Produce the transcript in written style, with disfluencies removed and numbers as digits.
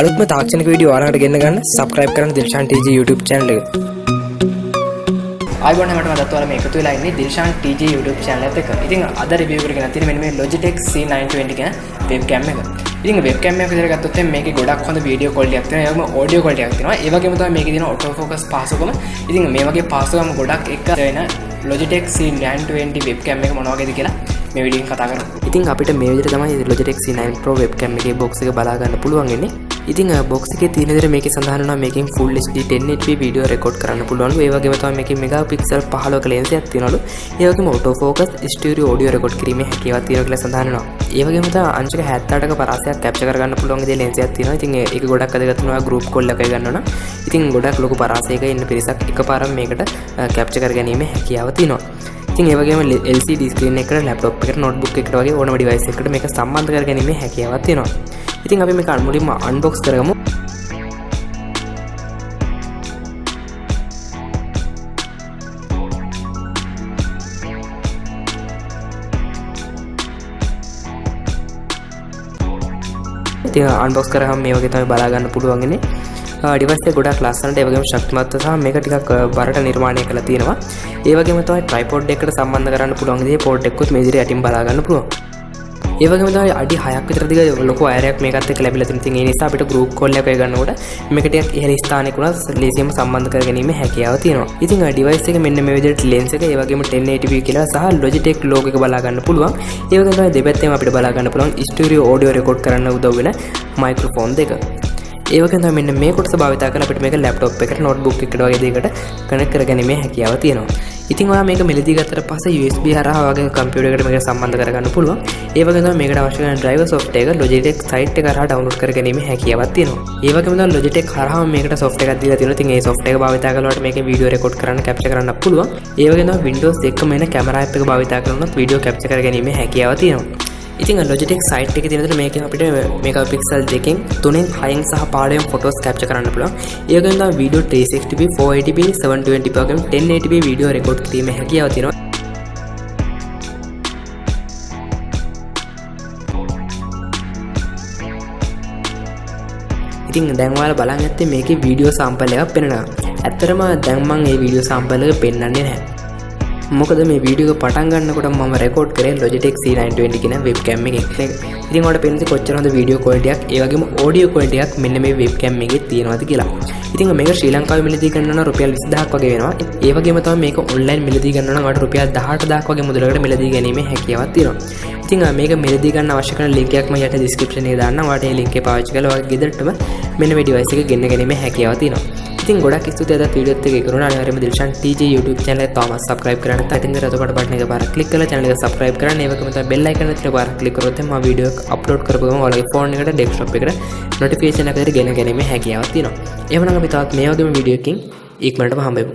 අලුත්ම තාක්ෂණික වීඩියෝ ඔයාලට ගෙන්න ගන්න subscribe කරන්න DilshanTG YouTube channel එක. ආයිබෝන් හැමෝටම අදත් ඔයාලා මේ එකතු වෙලා ඉන්නේ DilshanTG YouTube channel එකත් එක්ක. ඉතින් අද review එක කරගෙන තියෙන්නේ මෙන්න මේ Logitech C920 කියන webcam එක. ඉතින් webcam එක විතර ගත්තොත් මේකේ ගොඩක් හොඳ video quality එකක් තියෙනවා. ඒවම audio quality එකක් තියෙනවා. ඒ වගේම තමයි මේකේ තියෙන auto focus පාසුකම. ඉතින් මේ වගේ පාසුකම් ගොඩක් එක වෙන Logitech C920 webcam එක මොන වගේද කියලා මේ වීඩියෝෙන් කතා කරමු. ඉතින් අපිට මේ විදිහට තමයි Logitech C9 Pro webcam එකේ box එක බලා ගන්න පුළුවන් වෙන්නේ. ඉතින් box එකේ තියෙන විදිහට මේකේ සඳහන් වෙනවා මේකෙන් full HD 1080p video record කරන්න පුළුවන්ලු. ඒ වගේම තමයි මේකේ megapixel 15ක lens එකක් තියෙනවලු. ඒ වගේම auto focus stereo audio record කිරීමේ හැකියාවක් තියෙනවා කියලා සඳහන් වෙනවා. ඒ වගේම තමයි අංශක 78ක පරාසයක් capture කරගන්න පුළුවන් විදිහේ lens එකක් තියෙනවා. ඉතින් ඒක ගොඩක් වැදගත් වෙනවා group call එකක ගන්නවා නම්. ඉතින් ගොඩක් ලොකු පරාසයක ඉන්න පිරිසක් එකපාරම මේකට capture කරගැනීමේ හැකියාව තියෙනවා. ඉතින් ඒ වගේම LCD screen එකකට laptop එකකට notebook එකකට වගේ ඕනම device එකකට මේක සම්බන්ධ කරගැනීමේ හැකියාවක් තියෙනවා. ඉතින් අපි මේක මුලින්ම unbox කරගමු. ඉතින් unbox කරාම මේ වගේ තමයි බලා ගන්න පුළුවන් ඉන්නේ. device එක ගොඩක් ලස්සනට ඒ වගේම ශක්තිමත්ව සහ මේක ටිකක් බරට නිර්මාණය කරලා තියෙනවා. ඒ වගේම තමයි tripod එකකට සම්බන්ධ කරන්න පුළුවන් විදිහේ port එකකුත් මේ විදිහට යටින් බලා ගන්න පුළුවන්. ඒ වගේම තමයි අඩි 6ක් විතර දිග ලොකු වයරයක් මේකත් එක්ක ලැබිලා තියෙනවා. ඉතින් ඒ නිසා අපිට group call එකක් ගන්නකොට මේක ටිකක් ඉහළ ස්ථානයක උනත් ලේසියෙන්ම සම්බන්ධ කරගැනීමේ හැකියාව තියෙනවා. ඉතින් device එකේ මෙන්න මේ විදිහට lens එක ඒ වගේම 1080p කියලා සහ Logitech logo එක බලා ගන්න පුළුවන්. ඒ වගේම තමයි දෙපැත්තෙම අපිට බලා ගන්න පුළුවන් stereo audio record කරන්න උදව් වෙන microphone දෙක. ඒ වගේම තමයි මෙන්න මේ කොටස භාවිත කරලා අපිට මේක laptop එකට notebook එකකට වගේ දෙයකට connect කරගැනීමේ හැකියාව තියෙනවා. ඉතින් ඔයා මේක මෙලදී ගත්තට පස්සේ USB හරහා වගේ කම්පියුටර් එකට මේක සම්බන්ධ කරගන්න පුළුවන්. ඒ වගේම තමයි මේකට අවශ්‍ය කරන driver software එක Logitech site එක හරහා download කරගැනීමේ හැකියාවක් තියෙනවා. ඒ වගේම තමයි Logitech හරහා මේකට software එකක් දීලා තියෙනවා. ඉතින් ඒ software එක භාවිත කරලාට මේකේ video record කරන්න capture කරන්න පුළුවන්. ඒ වගේම තමයි Windows එකම එන camera app එක භාවිත කරනොත් video capture කරගැනීමේ හැකියාව තියෙනවා. ඉතින් Logitech site එකේ තියෙන විදිහට මේකෙන් අපිට megapixel 2කින් 3න් 6න් සහ 15න් photos capture කරන්න පුළුවන්. ඒ වගේම තමයි video 360p 480p 720p වගේම 1080p video record කිරීමේ හැකියාව තියෙනවා. ඉතින් දැන් ඔයාලා බලන් ඇත්තේ මේකේ video sample එකක් පෙන්නනවා. ඇත්තටම දැන් මම මේ video sample එක පෙන්නන්නේ නැහැ. මොකද මේ වීඩියෝ එක පටන් ගන්නකොට මම රෙකෝඩ් කරේ Logitech C920 කියන webcam එකෙන්. ඉතින් ඔයාලට පේන්නේ කොච්චර හොඳ වීඩියෝ quality එකක් ඒ වගේම audio quality එකක් මෙන්න මේ webcam එකේ තියෙනවාද කියලා. ඉතින් මේක ශ්‍රී ලංකාවේ මිලදී ගන්නවා නම් රුපියල් 20000ක් වගේ වෙනවා. ඒ වගේම තමයි මේක online මිලදී ගන්නවා නම් රුපියල් 18000ක් වගේ මුදලකට මිලදී ගැනීමේ හැකියාවක් තියෙනවා. ඉතින් මේක මිලදී ගන්න අවශ්‍ය කරන link එකක් මම යට description එකේ දාන්නම්. ඔයාලට මේ link එක පාවිච්චි කරලා ඔයාගේ ගෙදරටම මෙන්න මේ device එක ගෙන්න ගැනීමේ හැකියාව තියෙනවා. ඉතින් ගොඩක් ස්තුතියි අද වීඩියෝත් එක කරුණා අනිවාර්යයෙන්ම DilshanTG YouTube channel එක තාම subscribe කරන්න නැත්නම් ඉතින් රතුපට බටන් එක පාරක් click කරලා channel එක subscribe කරන්න. ඒ වගේම තමයි bell icon එක පාරක් click කරොත් මම වීඩියෝ එක upload කරපු ගමන් ඔයාලගේ phone එකට desktop එකට notification එකකට ගෙන ගැනීමේ හැකියාවක් තියෙනවා. එහෙනම් අපි තාත් මේ වගේම වීඩියෝ එකකින් ඉක්මනටම හම්බෙමු.